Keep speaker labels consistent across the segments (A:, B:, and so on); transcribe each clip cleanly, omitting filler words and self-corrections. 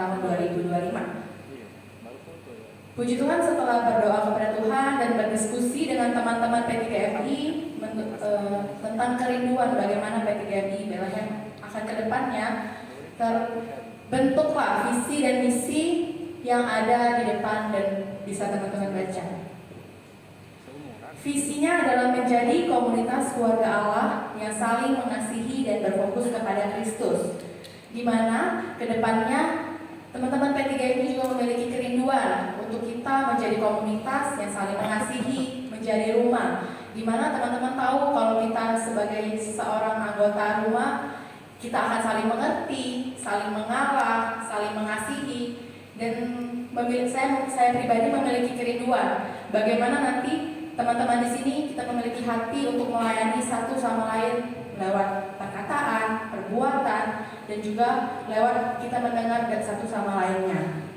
A: tahun 2025. Puji Tuhan, setelah berdoa kepada Tuhan dan berdiskusi dengan teman-teman P3FI tentang kerinduan bagaimana P3FI Bethlehem akan ke depannya, terbentuklah visi dan misi yang ada di depan dan bisa teman-teman baca. Visinya adalah menjadi komunitas keluarga Allah yang saling mengasihi dan berfokus kepada Kristus, di mana ke depannya teman-teman P3 ini juga memiliki kerinduan untuk kita menjadi komunitas yang saling mengasihi, menjadi rumah, di mana teman-teman tahu kalau kita sebagai seorang anggota rumah, kita akan saling mengerti, saling mengalah, saling mengasihi, dan saya pribadi memiliki kerinduan bagaimana nanti teman-teman di sini kita memiliki hati untuk melayani satu sama lain lewat perkataan, perbuatan, dan juga lewat kita mendengar dari satu sama lainnya.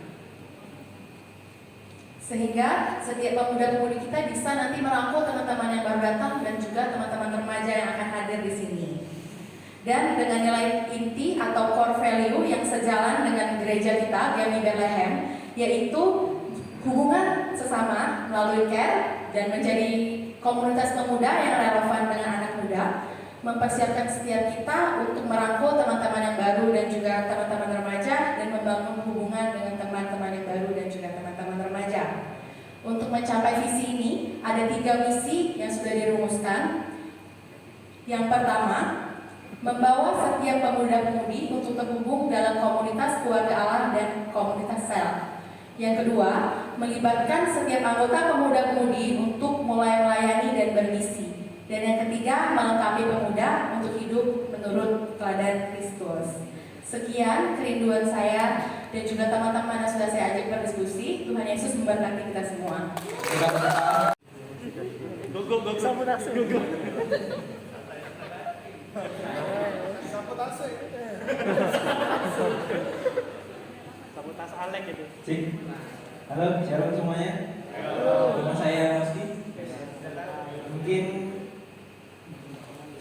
A: Sehingga setiap pemuda-pemudi kita bisa nanti merangkul teman-teman yang baru datang dan juga teman-teman remaja yang akan hadir di sini. Dan dengan nilai inti atau core value yang sejalan dengan gereja kita, GMI Bethlehem, yaitu hubungan sesama melalui care dan menjadi komunitas pemuda yang relevan dengan anak muda, mempersiapkan setiap kita untuk merangkul teman-teman yang baru dan juga teman-teman remaja dan membangun hubungan dengan teman-teman yang baru dan juga teman-teman remaja. Untuk mencapai visi ini, ada 3 misi yang sudah dirumuskan. Yang pertama, membawa setiap pemuda-pemudi untuk terhubung dalam komunitas keluarga Allah dan komunitas sel. Yang kedua, melibatkan setiap anggota pemuda-pemudi untuk mulai melayani dan bermisi. Dan yang ketiga, melengkapi pemuda untuk hidup menurut teladan Kristus. Sekian kerinduan saya dan juga teman-teman yang sudah saya ajak berdiskusi. Tuhan Yesus memberkati kita semua.
B: Sabotase Alek itu.
C: Halo, shalom semuanya. Nama saya Noski. Mungkin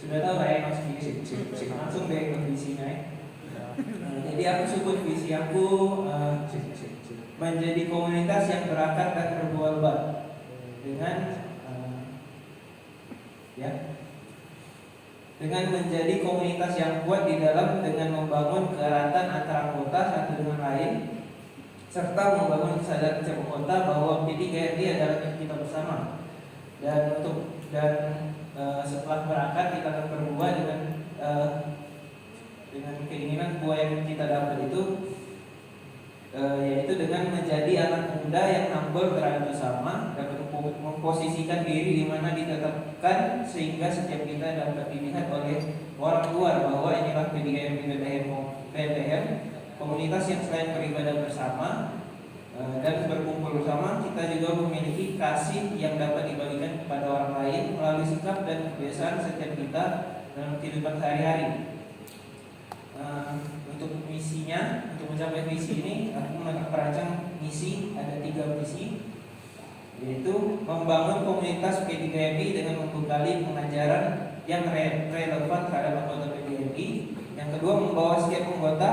C: sudah tahu ya Noski, langsung deh ke visinya. Jadi aku sebut visi aku menjadi komunitas yang berakar dan berbuah dengan dengan menjadi komunitas yang kuat di dalam dengan membangun keeratan antara anggota satu dengan lain, serta membangun kesadaran setiap anggota bahwa P3FI adalah kita bersama. Dan setelah berangkat kita akan berbuah dengan keinginan buah yang kita dapat itu, yaitu dengan menjadi anak muda yang humble terhadap sesama, dapat memposisikan diri di mana ditetapkan sehingga setiap kita dapat dilihat oleh orang luar bahwa inilah P3FI Bethlehem, komunitas yang selain beribadah bersama dan berkumpul bersama, kita juga memiliki kasih yang dapat dibagikan kepada orang lain melalui sikap dan kebiasaan setiap kita dalam kehidupan sehari-hari. Untuk misinya, untuk mencapai visi ini, aku merancang misi, ada 3 misi, yaitu membangun komunitas P3FI dengan membekali pengajaran yang relevan terhadap anggota P3FI. Yang kedua, membawa setiap anggota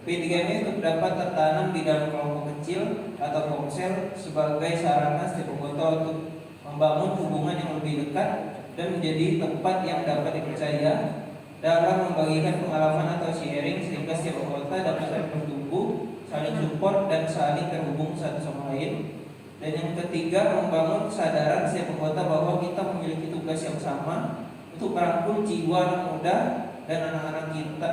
C: P3FI untuk dapat tertanam di dalam kelompok kecil atau komsel sebagai sarana setiap anggota untuk membangun hubungan yang lebih dekat dan menjadi tempat yang dapat dipercaya dalam membagikan pengalaman atau sharing sehingga setiap anggota dapat saling bertumbuh, saling support dan saling terhubung satu sama lain. Dan yang ketiga, membangun kesadaran setiap anggota bahwa kita memiliki tugas yang sama untuk merangkul jiwa anak muda dan anak-anak kita,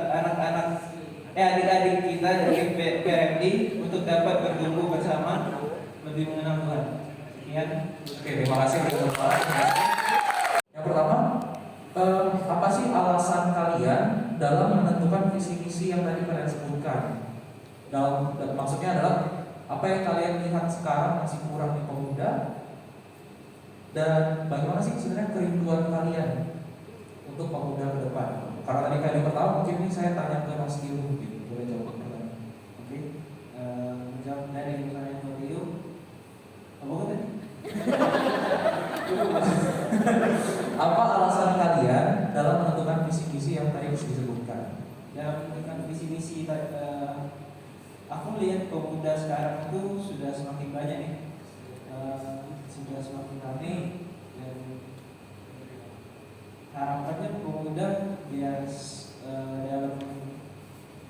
C: adik-adik kita dari PRMD untuk dapat bertumbuh bersama lebih mengenal Tuhan. Sekian.
D: Oke, terima kasih Bapak. Yang pertama, apa sih alasan kalian dalam menentukan visi-misi yang tadi kalian sebutkan? Maksudnya adalah apa yang kalian lihat sekarang masih kurang di pemuda, dan bagaimana sih sebenarnya kerinduan kalian untuk pemuda ke depan? Karena tadi kali pertama mungkin ini saya tanya ke Mas Gilu, gitu. Boleh jawab pertanyaan?
C: Oke, menjawab dari pertanyaan Mas Gilu, apa tadi?
D: Apa alasan kalian dalam menentukan visi-misi yang tadi disebutkan?
C: Dalam menentukan visi-misi, aku melihat pemuda sekarang itu sudah semakin banyak ya, sudah semakin ramai, dan harapannya pemuda biar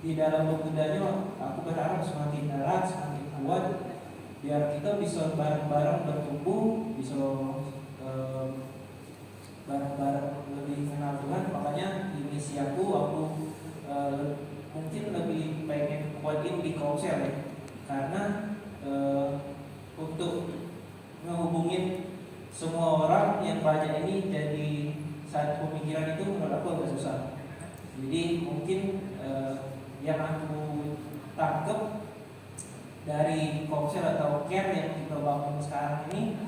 C: di dalam pemudanya aku berharap semakin erat, semakin kuat, biar kita bisa bareng-bareng bertumbuh, bisa bareng-bareng lebih kenal Tuhan. Makanya di misi aku mungkin lebih pengen kuatin di Komsel ya, karena untuk ngehubungin semua orang yang banyak ini jadi satu pemikiran itu menurut aku agak susah. Jadi mungkin yang aku tangkep dari Komsel atau care yang kita bangun sekarang ini,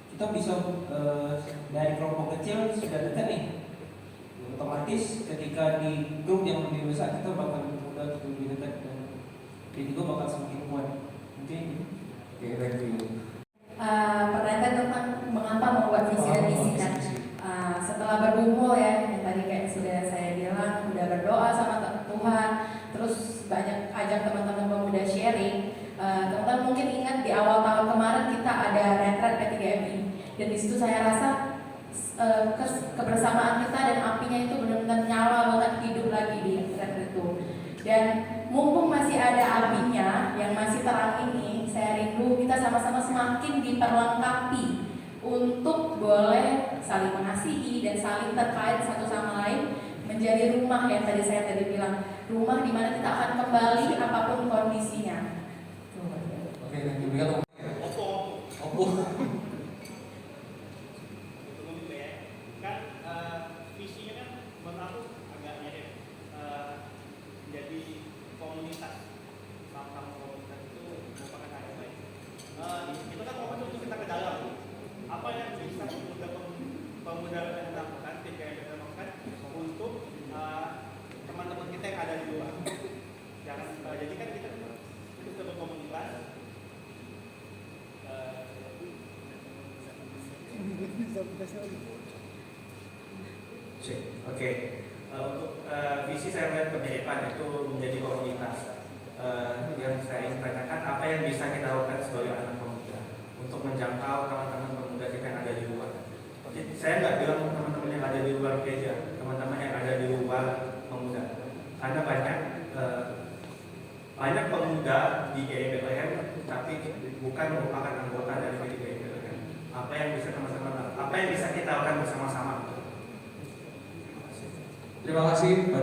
C: kita bisa dari kelompok kecil sudah dekat nih. Otomatis ketika di grup yang lebih besar kita bakal lebih dekat, dan jadi gue bakal semakin kuat. Mungkin
D: Oke, thank you.
A: Pertanyaan tentang mengapa membuat visi dan misi kan. Setelah bergumul ya, yang tadi kayak sudah saya bilang, udah berdoa sama Tuhan, terus banyak ajak teman-teman pemuda sharing. Teman-teman mungkin ingat di awal tahun kemarin kita ada retret P3MI, dan di situ saya rasa kebersamaan kita dan apinya itu benar-benar nyala banget, hidup lagi di retret itu. Dan mumpung masih ada apinya yang masih terang ini, saya rindu kita sama-sama semakin diperlengkapi untuk boleh saling mengasihi dan saling terkait satu sama lain, menjadi rumah yang tadi saya bilang, rumah di mana kita akan kembali apapun kondisinya.
D: Oke, thank you. Lihat Oppo.
B: Kan visinya kan menurut aku agak mirip. Jadi komunitas, sama-sama komunitas itu merupakan hal yang baik. Kita kan mau untuk kita ke dalam. Apa yang bisa pemuda yang lakukan, ketika yang kita lakukan untuk teman-teman kita yang ada di luar. Jangan jadi kan kita berkomunitas.
E: Oke, untuk visi saya melihat kemiripan itu menjadi komunitas. Yang saya ingin tanyakan, apa yang bisa kita lakukan sebagai anak pemuda untuk menjangkau teman-teman pemuda kita yang ada di luar. Saya nggak bilang teman-teman yang ada di luar gereja, teman-teman yang ada di luar pemuda, karena banyak pemuda di GBLM tapi bukan merupakan anggota dari GBLM. Apa yang bisa teman-teman, apa yang bisa kita lakukan bersama-sama?
D: Terima kasih.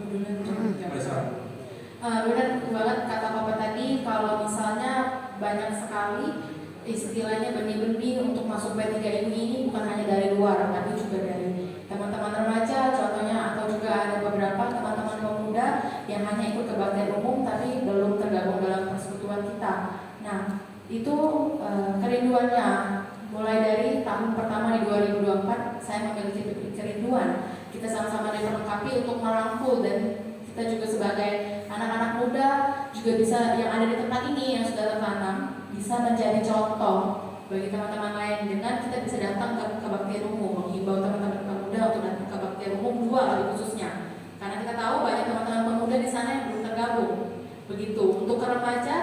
A: Benar banget kata Bapak tadi, kalau misalnya banyak sekali istilahnya benih-benih untuk masuk P3MI ini bukan hanya dari luar, tapi juga dari teman-teman remaja contohnya, atau juga ada beberapa teman-teman pemuda yang hanya ikut kebaktian umum tapi belum tergabung dalam persekutuan kita. Nah, itu kerinduannya. Mulai dari tahun pertama di 2024 saya memiliki kerinduan kita sama-sama diperlengkapi untuk merangkul, dan kita juga sebagai anak-anak muda juga bisa, yang ada di tempat ini yang sudah tertanam, bisa menjadi contoh bagi teman-teman lain dengan kita bisa datang ke kebaktian umum, menghimbau teman-teman pemuda untuk datang ke kebaktian umum 2 lebih khususnya, karena kita tahu banyak teman-teman pemuda di sana yang belum tergabung. Begitu untuk ke remaja,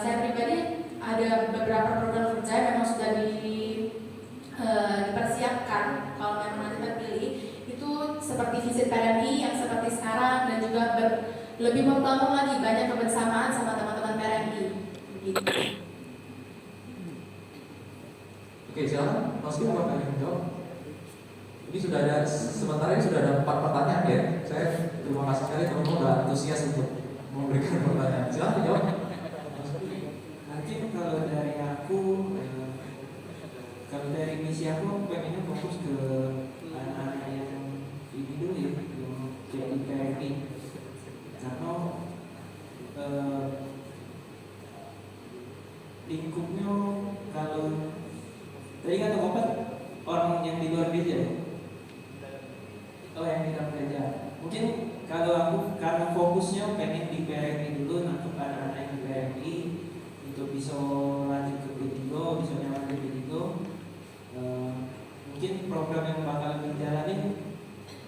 A: saya pribadi ada beberapa program kerja yang memang sudah dipersiapkan kalau memang nanti terpilih, itu seperti visit PRMI yang seperti sekarang, dan juga lebih membangun lagi banyak kebersamaan sama teman-teman PRMI. Begitu.
D: Oke, silakan. Mas Kim, apa yang menjawab? Ini sudah ada, sementara ini sudah ada 4 pertanyaan ya. Saya terima kasih sekali teman-teman sudah antusias untuk memberikan pertanyaan. Silakan jawab.
C: Nanti kalau dari aku, kalau dari misi aku pengennya fokus ke anak-anak yang ini dulu ya, yang jadi PRMI, karena lingkupnya kalau tadi kata Bapak orang yang di luar gereja, oh yang di dalam gereja, mungkin kalau aku karena fokusnya pengen di PRMI dulu, nangkep anak-anak yang di PRMI untuk bisa lanjut ke P3, bisa nyaman di P3. Mungkin program yang bakal dijalanin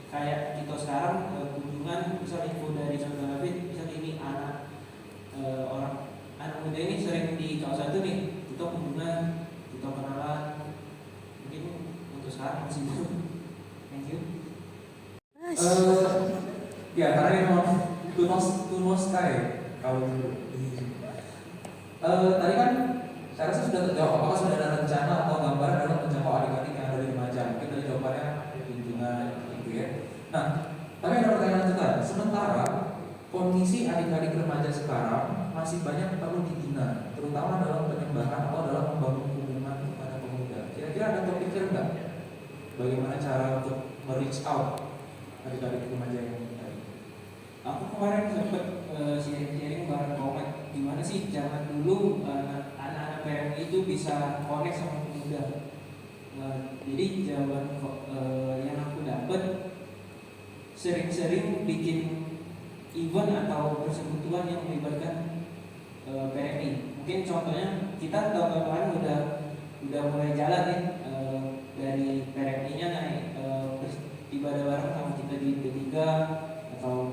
C: kayak kita sekarang, kunjungan, misal info dari Saudara David, misal ini anak orang anak muda pemuda ini sering di kawasan itu nih, kita kunjungan, kita kenalan. Mungkin untuk sekarang masih itu. Thank you.
D: Ya karena memang tunos sky kalau dulu. Tadi kan saya rasa sudah terjawab apakah sudah ada rencana atau gambaran dalam menjangkau adik-adik yang ada di remaja. Mungkin dari jawabannya kunjungan gitu ya. Nah, tapi ada pertanyaan lanjutan. Sementara kondisi adik-adik remaja sekarang masih banyak perlu dibina, terutama dalam penyembahan atau dalam membangun hubungan kepada pemuda. Kira-kira ada terpikir nggak bagaimana cara untuk reach out adik-adik remaja yang tadi?
C: Aku kemarin sempat sharing bareng komen gimana sih zaman dulu anak-anak PMI itu bisa connect sama pemuda. Jadi jawaban yang aku dapat sering-sering bikin event atau persekutuan yang melibatkan PMI. Mungkin contohnya kita tahun kemarin udah mulai jalan nih dari PMI-nya naik ibadah bareng sama kita di P3 atau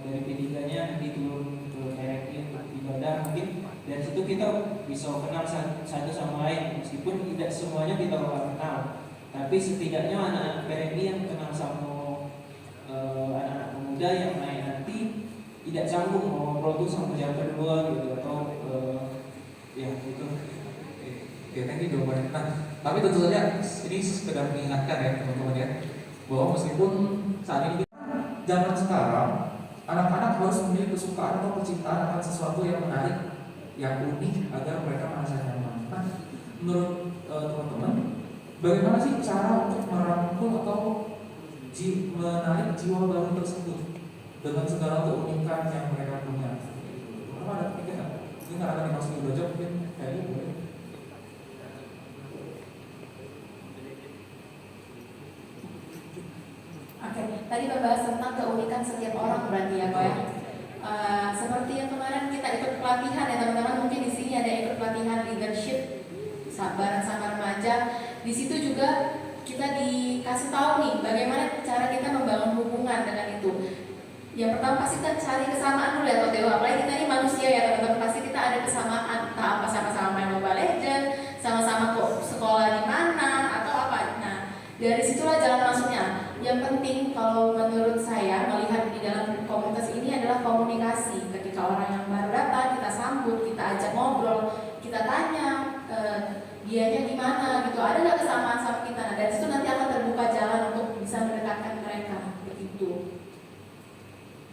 C: dari P3-nya nanti turun ke PMI untuk ibadah. Mungkin dari situ kita bisa kenal satu sama lain meskipun tidak semuanya kita kenal, tapi setidaknya anak-anak PMI yang kenal sama anak-anak pemuda yang lain nanti tidak canggung mau ngobrol tuh sama yang kedua gitu atau ya gitu.
D: Oke, thank you jawabannya. Nah, tapi tentu saja ini sekedar mengingatkan ya teman-teman ya, bahwa meskipun saat ini zaman sekarang anak-anak harus memiliki kesukaan atau kecintaan akan sesuatu yang menarik, yang unik agar mereka merasa nyaman. Nah, menurut teman-teman, bagaimana sih cara untuk merangkul atau menarik jiwa baru tersebut dengan segala keunikan yang mereka punya? Apa ada pikiran? Ini nggak akan dimasuki belajar mungkin kayaknya boleh.
A: Oke, tadi membahas tentang keunikan setiap orang berarti ya Pak ya. Seperti yang kemarin kita ikut pelatihan ya teman-teman, mungkin di sini ada ikut pelatihan leadership bareng sama remaja. Di situ juga kita dikasih tahu nih bagaimana cara kita membangun hubungan dengan itu. Yang pertama pasti kita cari kesamaan dulu ya Pak Teo, apalagi kita ini manusia ya teman-teman, pasti kita ada kesamaan, entah apa sama-sama main Mobile Legends, sama-sama kok sekolah di mana atau apa. Nah, dari situlah jalan masuknya. Yang penting kalau menurut saya melihat di dalam komunitas ini adalah komunikasi. Ketika orang yang baru datang kita sambut, kita ajak ngobrol, kita tanya dianya gimana gitu, ada nggak kesamaan sama kita. Nah, dari situ nanti akan terbuka jalan untuk bisa mendekatkan mereka begitu.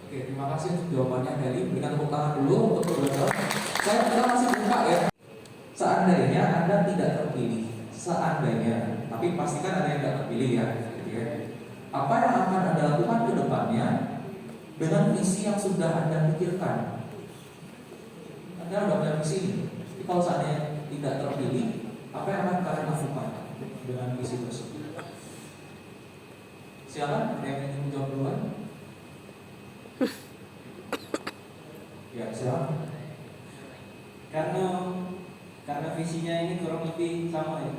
D: Oke, terima kasih untuk jawabannya Deli. Berikan tepuk tangan dulu untuk pembelajaran. Kita masih buka ya. Seandainya Anda tidak terpilih, seandainya, tapi pastikan ada yang tidak terpilih ya, gitu ya. Apa yang akan Anda lakukan ke depannya dengan visi yang sudah Anda pikirkan? Anda sudah punya visi ini. Tapi kalau seandainya tidak terpilih, apa yang akan kalian lakukan dengan visi tersebut? Silakan, ada yang ingin menjawab duluan? Ya, silakan.
C: Karena visinya ini kurang lebih sama ya.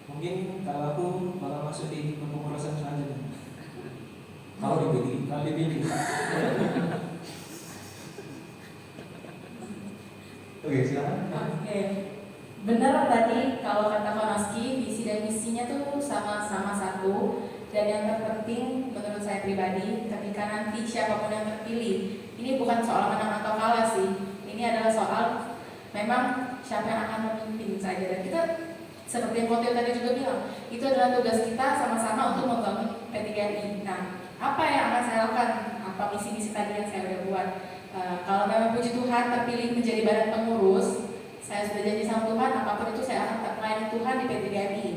C: Mungkin kalau aku bakal masuk di kepengurusan selanjutnya.
D: Kalau dipilih. Oke, silakan.
A: Oke, benar tadi kalau kata Konoski, visi dan misinya tuh sama-sama satu. Dan yang terpenting menurut saya pribadi, ketika nanti siapapun yang terpilih, ini bukan soal menang atau kalah sih. Ini adalah soal memang siapa yang akan memimpin saja. Dan kita seperti yang Kotio tadi juga bilang, itu adalah tugas kita sama-sama untuk membangun P3RI. Nah, apa yang akan saya lakukan? Apa misi-misi tadi yang saya udah buat? Kalau memang puji Tuhan terpilih menjadi badan pengurus, saya sudah janji sama Tuhan, apapun itu saya akan melayani Tuhan di P3RI.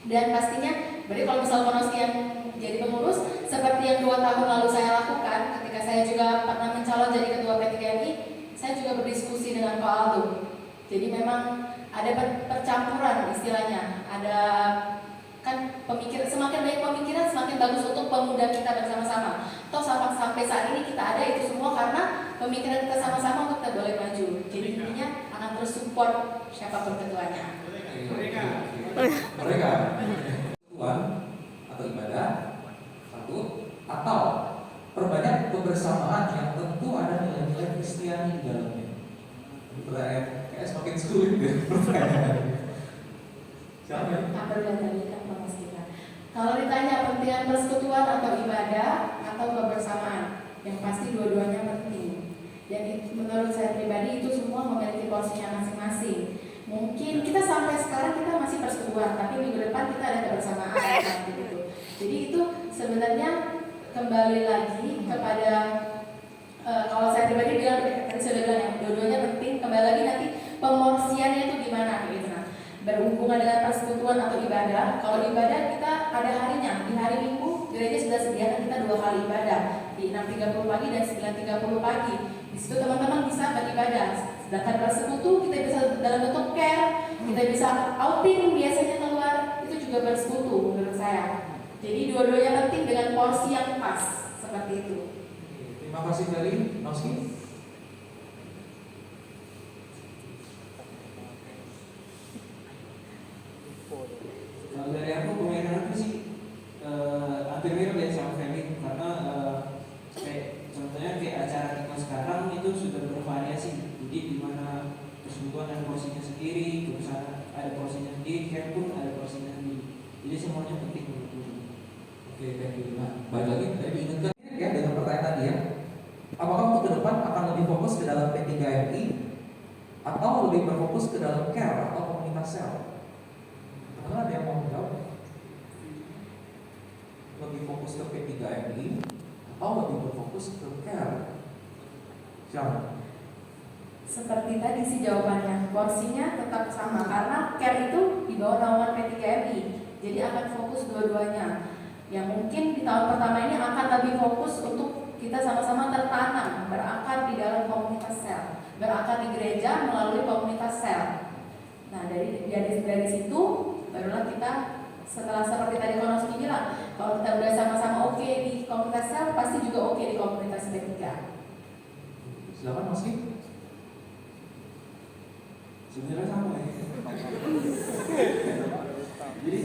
A: Dan pastinya, berarti kalau misal Konoski yang jadi pengurus, seperti yang 2 tahun lalu saya lakukan, ketika saya juga pernah mencalon jadi ketua P3RI, saya juga berdiskusi dengan Pak Aldo. Jadi memang ada percampuran istilahnya, ada kan pemikiran, semakin banyak pemikiran semakin bagus untuk pemuda kita bersama-sama. Toh sampai saat ini kita ada itu semua karena pemikiran kita sama-sama untuk kita boleh maju. Jadi intinya akan terus support siapapun ketuanya.
D: Mereka Tuhan atau ibadah satu, atau perbanyak kebersamaan yang tentu ada nilai-nilai Kristiani di dalamnya. sebenarnya kayak semakin sulit ya pertanyaannya. Siapa ya?
A: Kalau ditanya pentingan persekutuan atau ibadah atau kebersamaan, yang pasti dua-duanya penting. Dan menurut saya pribadi itu semua memiliki porsinya masing-masing. Mungkin kita sampai sekarang kita masih persekutuan, tapi minggu depan kita ada kebersamaan seperti itu. Jadi itu sebenarnya kembali lagi kepada kalau saya pribadi bilang tadi sudah bilang ya, dua-duanya penting. Kembali lagi nanti pemorsiannya itu gimana gitu. Nah, berhubungan dengan persekutuan atau ibadah. Kalau ibadah kita ada harinya. Di hari Minggu gereja sudah sediakan kita 2 kali ibadah, di 6.30 pagi dan 9.30 pagi. Di situ teman-teman bisa beribadah. Sedangkan bersekutu kita bisa dalam bentuk care, kita bisa outing biasanya keluar, itu juga bersekutu menurut saya. Jadi dua-duanya penting dengan porsi yang pas seperti itu.
D: Terima kasih dari Noski.
C: Kalau dari aku pemikiran aku sih hampir mirip ya sama Femi, karena kayak contohnya kayak acara kita sekarang itu sudah bervariasi. Jadi di mana persekutuan ada porsinya sendiri, kebesaran ada porsinya sendiri, camp pun ada porsinya sendiri. Jadi semuanya penting menurutku.
D: Oke, thank you. Nah, balik lagi tadi diingatkan ya dengan pertanyaan tadi ya. Apakah untuk ke depan akan lebih fokus ke dalam P3MI atau lebih berfokus ke dalam care atau komunitas sel? Karena ada yang mau menjawab. Lebih fokus ke P3MI atau lebih berfokus ke care? Siapa?
A: Seperti tadi sih jawabannya, porsinya tetap sama karena care itu di bawah naungan P3MI. Jadi akan fokus dua-duanya. Yang mungkin di tahun pertama ini akan lebih fokus untuk kita sama-sama tertanam, berakar di dalam komunitas sel, berakar di gereja melalui komunitas sel. Nah dari situ barulah kita setelah seperti tadi Konoski bilang, kalau kita udah sama-sama oke di komunitas sel, pasti juga oke di komunitas P3.
D: Silakan Noski.
C: Sebenarnya sama ya. Jadi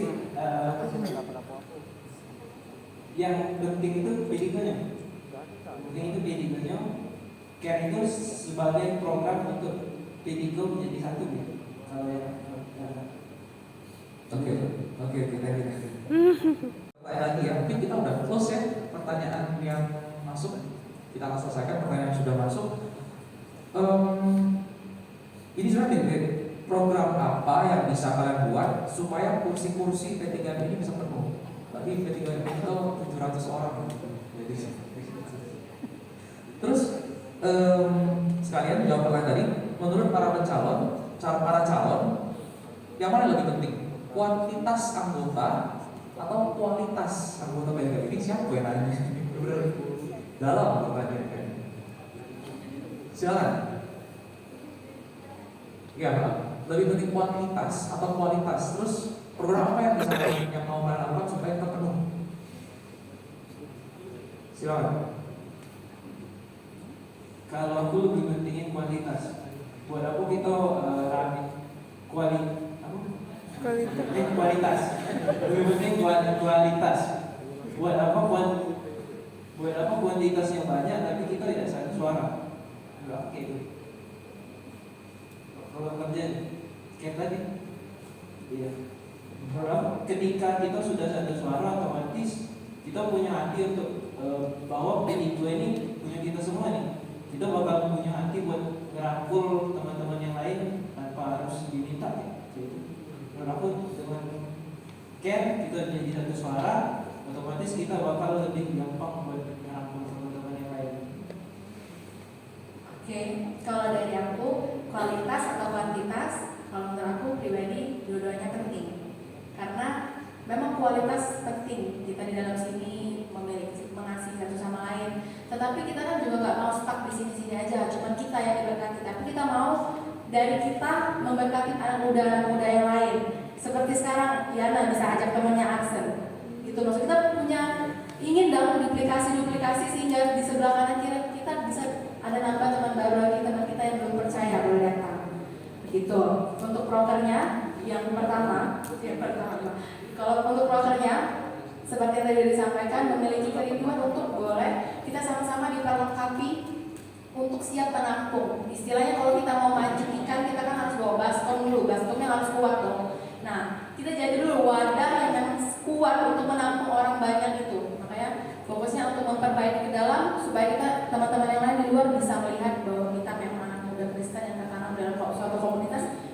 C: yang penting itu P3-nya. Penting itu P3-nya. Care itu sebagai program untuk P3 menjadi satu ya. Kalau yang
D: Oke, thank you. Pertanyaan lagi ya, mungkin kita udah close ya pertanyaan yang masuk. Kita akan selesaikan pertanyaan yang sudah masuk. Ini sebenarnya program apa yang bisa kalian buat supaya kursi-kursi P3 ini bisa penuh? Tadi P3 ini itu 700 orang. Jadi, terus sekalian jawab pertanyaan tadi. Menurut para calon, yang mana lebih penting? Kuantitas anggota atau kualitas anggota P3 ini? Siapa yang nanya? Dalam pertanyaan. Silakan. Ya, lebih penting kuantitas atau kualitas. Terus program apa yang bisa yang mau kalian lakukan supaya terpenuh? Silakan.
C: kalau aku lebih pentingin kuantitas. Buat aku kita rame kualitas. Lebih penting kualitas. Buat apa kuantitasnya banyak tapi kita tidak satu suara? Enggak oke itu. Kalau kerja kayak tadi, iya. Ketika kita sudah satu suara, otomatis kita punya hati untuk bahwa P3 ini punya kita semua nih. Kita bakal punya hati buat ngerangkul teman-teman yang lain tanpa harus diminta ya. Gitu. Menurut aku dengan care kita jadi satu suara, otomatis kita bakal lebih gampang buat ngerangkul teman-teman yang lain.
A: Oke, kalau dari aku kualitas atau kuantitas, kalau menurut aku pribadi dua-duanya penting. Karena memang kualitas penting kita di dalam sini mengasihi satu sama lain. Tetapi kita kan juga nggak mau stuck di sini-sini aja, cuma kita yang diberkati. Tapi kita mau dari kita memberkati anak muda yang lain. Seperti sekarang Yana bisa ajak temannya Aksen. Itu maksud kita ingin dalam duplikasi sehingga di sebelah kanan kiri kita bisa ada nambah teman baru lagi, teman kita yang belum percaya boleh datang. Begitu. Untuk prokernya yang pertama. Kalau untuk prokernya seperti yang tadi disampaikan, memiliki kerinduan untuk boleh kita sama-sama diperlengkapi untuk siap menampung. Istilahnya kalau kita mau mancing ikan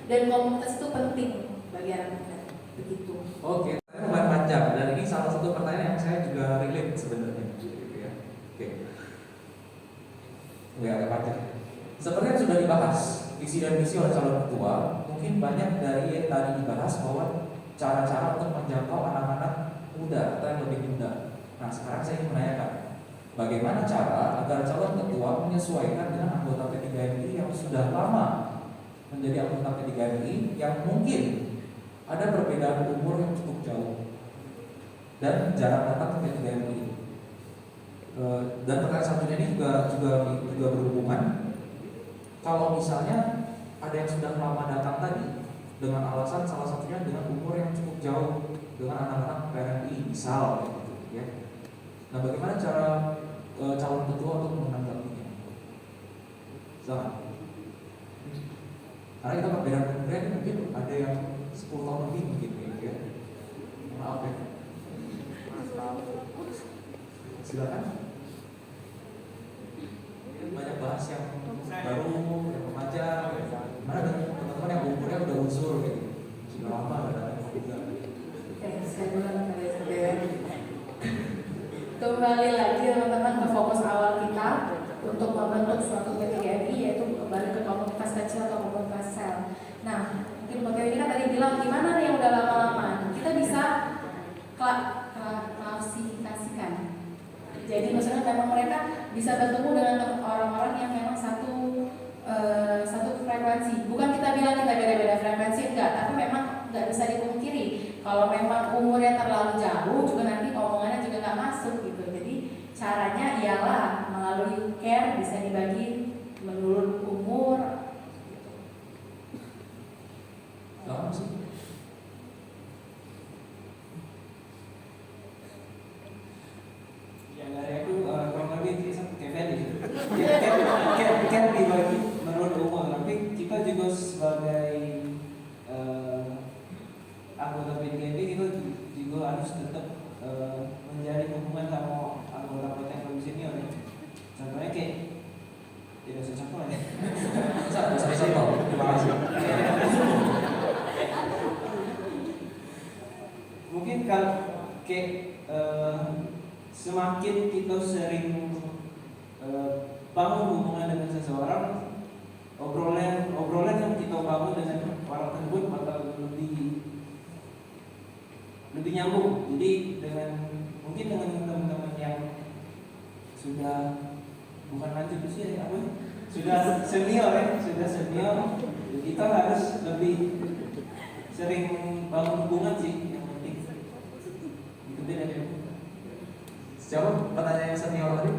A: dan komunitas itu penting bagi anak muda. Begitu.
D: Oke, saya lumayan panjang dan ini salah satu pertanyaan yang saya juga relate sebenarnya, gitu ya. Oke, agak panjang. Seperti yang sudah dibahas visi dan misi oleh calon ketua, mungkin banyak dari yang tadi dibahas bahwa cara-cara untuk menjangkau anak-anak muda atau yang lebih muda. Nah, sekarang saya ingin menanyakan, bagaimana cara agar calon ketua menyesuaikan dengan anggota P3MI yang sudah lama menjadi anggota P3MI yang mungkin ada perbedaan umur yang cukup jauh dan jarang datang ke P3MI. Dan pertanyaan selanjutnya ini juga berhubungan. Kalau misalnya ada yang sudah lama datang tadi dengan alasan salah satunya dengan umur yang cukup jauh dengan anak-anak PRMI misal gitu ya. Nah, bagaimana cara calon ketua untuk menanggapinya? Silakan. Karena kita perbedaan umurnya mungkin ada yang 10 tahun lebih mungkin ya. Maaf ya. Silakan. Banyak bahas yang baru, yang remaja, mana dengan teman-teman yang umurnya udah unsur gitu, sudah lama ada juga.
A: Oke, saya ulang kali ya. Kembali lagi teman-teman ke fokus awal kita untuk membentuk suatu P3MI, yaitu kembali ke komunitas kecil atau komunitas sel. Nah, mungkin Mbak ini kan tadi bilang gimana nih yang udah lama-lama, kita bisa klasifikasikan. Jadi maksudnya memang mereka bisa bertemu dengan orang-orang yang memang satu frekuensi. Bukan kita bilang kita beda-beda frekuensi, enggak, tapi memang nggak bisa dipungkiri kalau memang umurnya terlalu jauh juga nanti omongannya juga nggak masuk gitu. Jadi caranya ialah melalui care bisa dibagi menurut umur.
D: Lama sih.
C: Yang dari aku kurang lebih kayak Fendi gitu. Kan dibagi menurut umur, tapi kita juga sebagai anggota PDKB kita juga harus tetap menjalin hubungan sama anggota yang lebih senior ya. Contohnya kayak tidak usah contoh ya.
D: Terima kasih.
C: Mungkin kalau kayak semakin kita sering bangun hubungan dengan seseorang, obrolan yang kita bangun dengan orang tersebut bakal lebih nyambung. Jadi mungkin dengan teman-teman yang sudah bukan lanjut usia ya, sudah senior kita harus lebih sering bangun hubungan sih yang penting. Itu beda.
D: Siapa pertanyaan yang senior tadi?